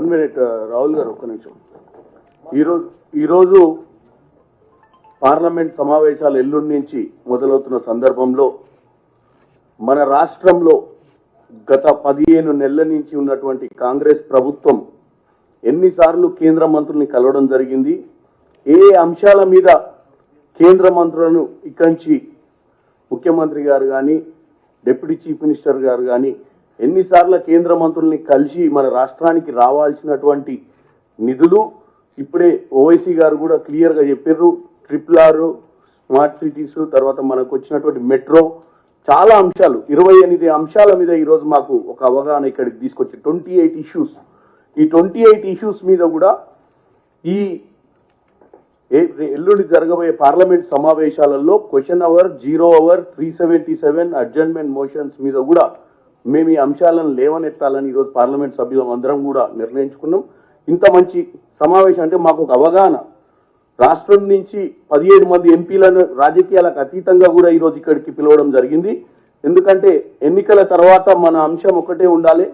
1 minute Rahul గారు ఒక్క నిమిషం. ఈరోజు పార్లమెంట్ సమావేశాలు ఎల్లుండి నుంచి మొదలవుతున్న సందర్భంలో మన రాష్ట్రంలో గత 15 నెలల నుంచి ఉన్నటువంటి కాంగ్రెస్ ప్రభుత్వం ఎన్నిసార్లు కేంద్ర మంత్రుల్ని కలవడం జరిగింది, ఏ అంశాల మీద కేంద్ర మంత్రులను ఇక్కడి నుంచి ముఖ్యమంత్రి గారు కానీ డిప్యూటీ చీఫ్ మినిస్టర్ గారు కానీ ఎన్నిసార్లు కేంద్ర మంత్రుల్ని కలిసి మన రాష్ట్రానికి రావాల్సినటువంటి నిధులు ఇప్పుడే ఓవైసీ గారు కూడా క్లియర్గా చెప్పారు. RRR, స్మార్ట్ సిటీస్, తర్వాత మనకు వచ్చినటువంటి మెట్రో, చాలా అంశాలు 28 అంశాల మీద ఈరోజు మాకు ఒక అవగాహన ఇక్కడికి తీసుకొచ్చి 28 ఇష్యూస్. ఈ 28 ఇష్యూస్ మీద కూడా ఈ ఎల్లుండి జరగబోయే పార్లమెంట్ సమావేశాలలో question hour, 0 hour, 377 adjournment motions మీద కూడా మేము ఈ అంశాలను లేవనెత్తాలని ఈరోజు పార్లమెంట్ సభ్యులం అందరం కూడా నిర్ణయించుకున్నాం. ఇంత మంచి సమావేశం అంటే మాకు ఒక అవగాహన, రాష్ట్రం నుంచి 17 మంది ఎంపీలను రాజకీయాలకు అతీతంగా కూడా ఈరోజు ఇక్కడికి పిలవడం జరిగింది. ఎందుకంటే ఎన్నికల తర్వాత మన అంశం ఒకటే ఉండాలి,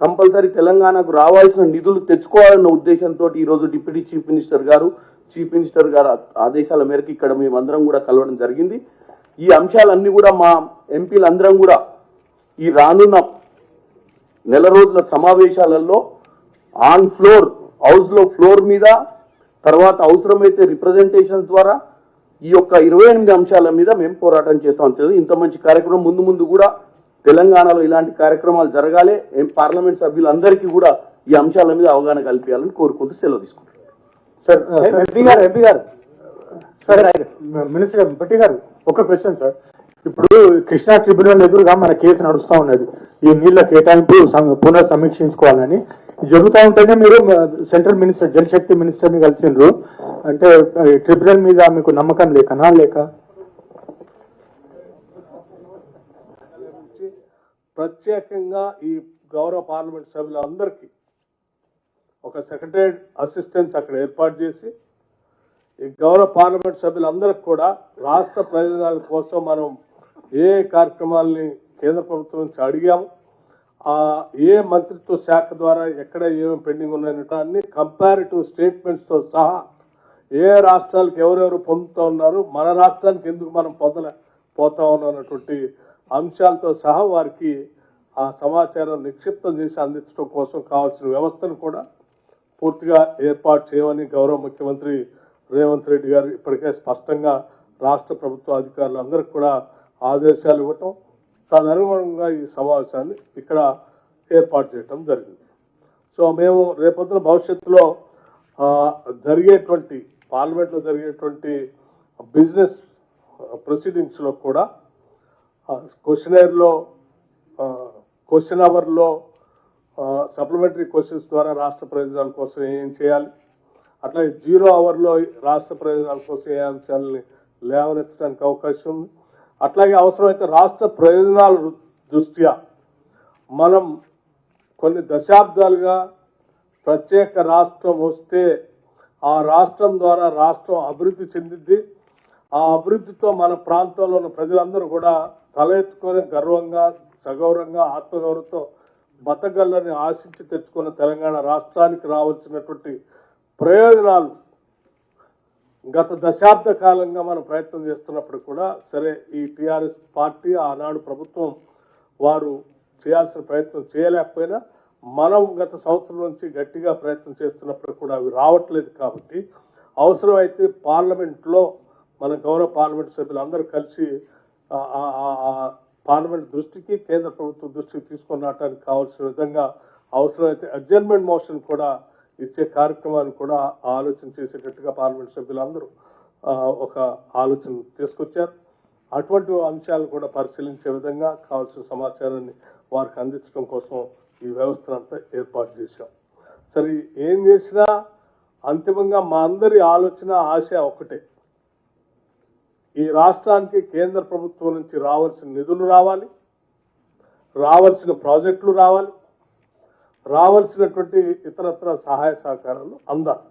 కంపల్సరీ తెలంగాణకు రావాల్సిన నిధులు తెచ్చుకోవాలన్న ఉద్దేశంతో ఈరోజు డిప్యూటీ చీఫ్ మినిస్టర్ గారు ఆదేశాల మేరకు ఇక్కడ మేమందరం కూడా కలవడం జరిగింది. ఈ అంశాలన్నీ కూడా మా ఎంపీలందరం కూడా ఈ రానున్న నెల రోజుల సమావేశాలలో ఆన్ ఫ్లోర్, హౌస్లో ఫ్లోర్ మీద, తర్వాత అవసరమైతే రిప్రజెంటేషన్స్ ద్వారా ఈ యొక్క 28 అంశాల మీద మేము పోరాటం చేస్తాం. ఇంత మంచి కార్యక్రమం ముందు కూడా తెలంగాణలో ఇలాంటి కార్యక్రమాలు జరగాలి. పార్లమెంట్ సభ్యులందరికీ కూడా ఈ అంశాల మీద అవగాహన కల్పించాలని కోరుకుంటూ సెలవు తీసుకుంటున్నాం. సార్ ఎంపీ గారు సార్ మినిస్టర్ భట్టి గారు ఒక క్వశ్చన్ సార్. ఇప్పుడు కృష్ణా ట్రిబ్యునల్ ఎదురుగా మన కేసు నడుస్తూ ఉన్నది, ఈ నీళ్ల కేటాయింపు పునః సమీక్షించుకోవాలని జరుగుతూ ఉంటేనే మీరు సెంట్రల్ మినిస్టర్, జలశక్తి మినిస్టర్ని కలిసిండ్రు. అంటే ట్రిబ్యునల్ మీద మీకు నమ్మకం లేకనా లేక? ప్రత్యేకంగా ఈ గౌరవ పార్లమెంట్ సభ్యులందరికీ ఒక సెక్రటరీ అసిస్టెంట్స్ అక్కడ ఏర్పాటు చేసి ఈ గౌరవ పార్లమెంట్ సభ్యులందరికీ కూడా రాష్ట్ర ప్రయోజనాల కోసం మనం ఏ కార్యక్రమాలని కేంద్ర ప్రభుత్వం నుంచి అడిగాము, ఏ మంత్రిత్వ శాఖ ద్వారా ఎక్కడ ఏమేమి పెండింగ్ ఉన్నాయని కంపారిటివ్ స్టేట్మెంట్స్తో సహా ఏ రాష్ట్రాలకు ఎవరెవరు పొందుతూ ఉన్నారు, మన రాష్ట్రానికి ఎందుకు మనం పోతా ఉన్నటువంటి అంశాలతో సహా వారికి ఆ సమాచారం నిక్షిప్తం చేసి అందించడం కోసం కావాల్సిన వ్యవస్థను కూడా పూర్తిగా ఏర్పాటు చేయమని గౌరవ ముఖ్యమంత్రి రేవంత్ రెడ్డి గారు ఇప్పటికే స్పష్టంగా రాష్ట్ర ప్రభుత్వ అధికారులందరికీ కూడా ఆదేశాలు ఇవ్వటం, తదనుగుణంగా ఈ సమావేశాన్ని ఇక్కడ ఏర్పాటు చేయటం జరిగింది. సో మేము రేపొద్దున భవిష్యత్తులో జరిగేటువంటి పార్లమెంట్లో జరిగేటువంటి బిజినెస్ ప్రొసీడింగ్స్లో కూడా క్వశ్చన్ అవర్లో సప్లిమెంటరీ క్వశ్చన్స్ ద్వారా రాష్ట్ర ప్రయోజనాల కోసం ఏం చేయాలి, అట్లాగే 0 అవర్లో రాష్ట్ర ప్రయోజనాల కోసం ఏ అంశాలని లేవనెత్తడానికి అవకాశం ఉంది. అట్లాగే అవసరమైతే రాష్ట్ర ప్రయోజనాల దృష్ట్యా మనం కొన్ని దశాబ్దాలుగా ప్రత్యేక రాష్ట్రం వస్తే ఆ రాష్ట్రం ద్వారా రాష్ట్రం అభివృద్ధి చెందిద్ది, ఆ అభివృద్ధితో మన ప్రాంతంలో ఉన్న ప్రజలందరూ కూడా తల ఎత్తుకొని గర్వంగా, సగౌరవంగా, ఆత్మగౌరవంతో బతకగలని ఆశించి తెచ్చుకున్న తెలంగాణ రాష్ట్రానికి రావాల్సినటువంటి ప్రయోజనాలు గత దశాబ్ద కాలంగా మనం ప్రయత్నం చేస్తున్నప్పుడు కూడా సరే ఈ టీఆర్ఎస్ పార్టీ ఆనాడు ప్రభుత్వం వారు చేయాల్సిన ప్రయత్నం చేయలేకపోయినా మనం గత సంవత్సరం నుంచి గట్టిగా ప్రయత్నం చేస్తున్నప్పుడు కూడా అవి రావట్లేదు. కాబట్టి అవసరమైతే పార్లమెంట్లో మన గౌరవ పార్లమెంట్ సభ్యులందరూ కలిసి పార్లమెంట్ దృష్టికి, కేంద్ర ప్రభుత్వం దృష్టికి తీసుకొని రావడానికి కావాల్సిన విధంగా అవసరమైతే అడ్జర్న్మెంట్ మోషన్ కూడా ఇచ్చే కార్యక్రమాన్ని కూడా ఆలోచన చేసేటట్టుగా పార్లమెంట్ సభ్యులందరూ ఒక ఆలోచన తీసుకొచ్చారు. అటువంటి అంశాలను కూడా పరిశీలించే విధంగా కావాల్సిన సమాచారాన్ని వారికి అందించడం కోసం ఈ వ్యవస్థనంతా ఏర్పాటు చేశాం. సరే ఏం చేసినా అంతిమంగా మా అందరి ఆలోచన, ఆశ ఒకటే, ఈ రాష్ట్రానికి కేంద్ర ప్రభుత్వం నుంచి రావాల్సిన నిధులు రావాలి, రావాల్సిన ప్రాజెక్టులు రావాలి, రావాల్సినటువంటి ఇతరత్ర సహాయ సహకారాలు అందాలి.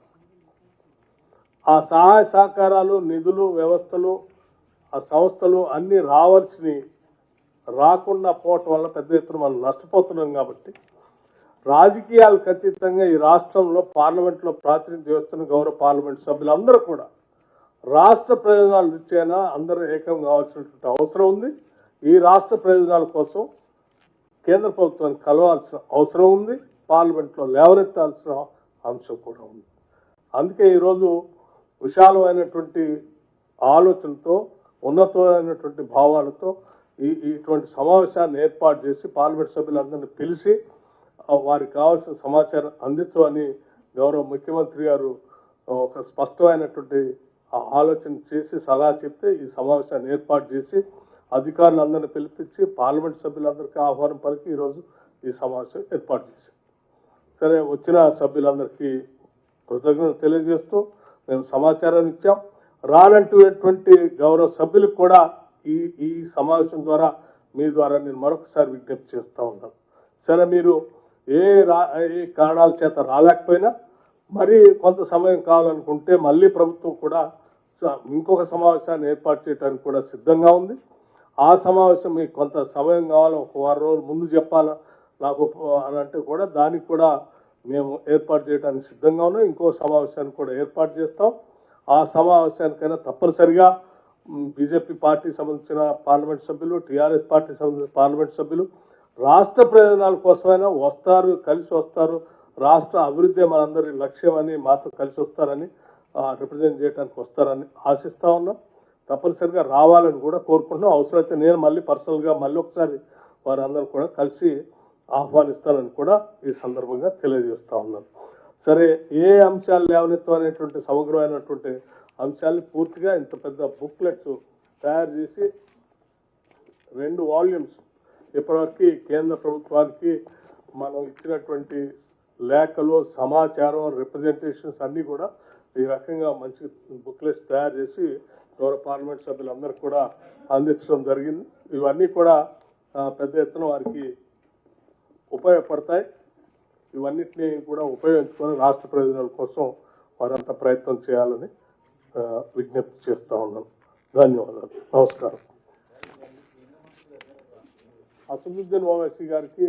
ఆ సహాయ సహకారాలు, నిధులు, వ్యవస్థలు, ఆ సంస్థలు అన్నీ రావాల్సినవి రాకుండా పోవటం వల్ల పెద్ద ఎత్తున మనం నష్టపోతున్నాం. కాబట్టి రాజకీయాలకు అతీతంగా ఈ రాష్ట్రంలో పార్లమెంట్లో ప్రాతినిధ్యం వస్తున్న గౌరవ పార్లమెంట్ సభ్యులందరూ కూడా రాష్ట్ర ప్రయోజనాల దృష్ట్యా అందరూ ఏకం కావాల్సినటువంటి అవసరం ఉంది. ఈ రాష్ట్ర ప్రయోజనాల కోసం కేంద్ర ప్రభుత్వాన్ని కలవాల్సిన అవసరం ఉంది, పార్లమెంట్లో లేవనెత్తాల్సిన అంశం కూడా ఉంది. అందుకే ఈరోజు విశాలమైనటువంటి ఆలోచనతో ఉన్నతమైనటువంటి భావాలతో ఇటువంటి సమావేశాన్ని ఏర్పాటు చేసి పార్లమెంట్ సభ్యులందరినీ పిలిచి వారికి కావాల్సిన సమాచారం అందించమని గౌరవ ముఖ్యమంత్రి గారు ఒక స్పష్టమైనటువంటి ఆలోచన చేసి సలహా చెప్తే ఈ సమావేశాన్ని ఏర్పాటు చేసి అధికారులందరినీ పిలిపించి పార్లమెంట్ సభ్యులందరికీ ఆహ్వానం పలికి ఈరోజు ఈ సమావేశం ఏర్పాటు చేశాం. సరే, వచ్చిన సభ్యులందరికీ కృతజ్ఞతలు తెలియజేస్తూ మేము సమాచారాన్ని ఇచ్చాం. రానటువంటి గౌరవ సభ్యులకు కూడా ఈ సమావేశం ద్వారా మీ ద్వారా నేను మరొకసారి విజ్ఞప్తి చేస్తూ ఉన్నాను. సరే, మీరు ఏ కారణాల చేత రాలేకపోయినా మరి కొంత సమయం కావాలనుకుంటే మళ్ళీ ప్రభుత్వం కూడా ఇంకొక సమావేశాన్ని ఏర్పాటు చేయడానికి కూడా సిద్ధంగా ఉంది. ఆ సమావేశం మీకు కొంత సమయం కావాలా, ఒక వారం రోజులు ముందు చెప్పాలా నాకు అని అంటే కూడా దానికి కూడా మేము ఏర్పాటు చేయడానికి సిద్ధంగా ఉన్నాం. ఇంకో సమావేశాన్ని కూడా ఏర్పాటు చేస్తాం. ఆ సమావేశానికైనా తప్పనిసరిగా బీజేపీ పార్టీకి సంబంధించిన పార్లమెంట్ సభ్యులు, టీఆర్ఎస్ పార్టీకి సంబంధించిన పార్లమెంట్ సభ్యులు రాష్ట్ర ప్రయోజనాల కోసమైనా వస్తారు, కలిసి వస్తారు. రాష్ట్ర అభివృద్ధి మనందరి లక్ష్యం అని మాతో కలిసి వస్తారని రిప్రజెంట్ చేయడానికి వస్తారని ఆశిస్తా ఉన్నాం. తప్పనిసరిగా రావాలని కూడా కోరుకుంటున్నాం. అవసరమైతే నేను మళ్ళీ పర్సనల్గా మళ్ళీ ఒకసారి వారందరూ కూడా కలిసి ఆహ్వానిస్తానని కూడా ఈ సందర్భంగా తెలియజేస్తా ఉన్నాను. సరే, ఏ అంశాలు లేవనెత్తం అనేటువంటి సమగ్రమైనటువంటి అంశాన్ని పూర్తిగా ఇంత పెద్ద బుక్లెట్స్ తయారు చేసి 2 వాల్యూమ్స్ ఇప్పటివరకు కేంద్ర ప్రభుత్వానికి మనం ఇచ్చినటువంటి లేఖలు, సమాచారం, రిప్రజెంటేషన్స్ అన్నీ కూడా ఈ రకంగా మంచి బుక్లెట్స్ తయారు చేసి గౌరవ పార్లమెంట్ సభ్యులందరూ కూడా అందించడం జరిగింది. ఇవన్నీ కూడా పెద్ద ఎత్తున వారికి ఉపయోగపడతాయి. ఇవన్నిటినీ కూడా ఉపయోగించుకొని రాష్ట్ర ప్రయోజనాల కోసం వారంతా ప్రయత్నం చేయాలని విజ్ఞప్తి చేస్తా ఉన్నాను. ధన్యవాదాలు. నమస్కారం. అసదుద్దీన్ ఓవైసీ గారికి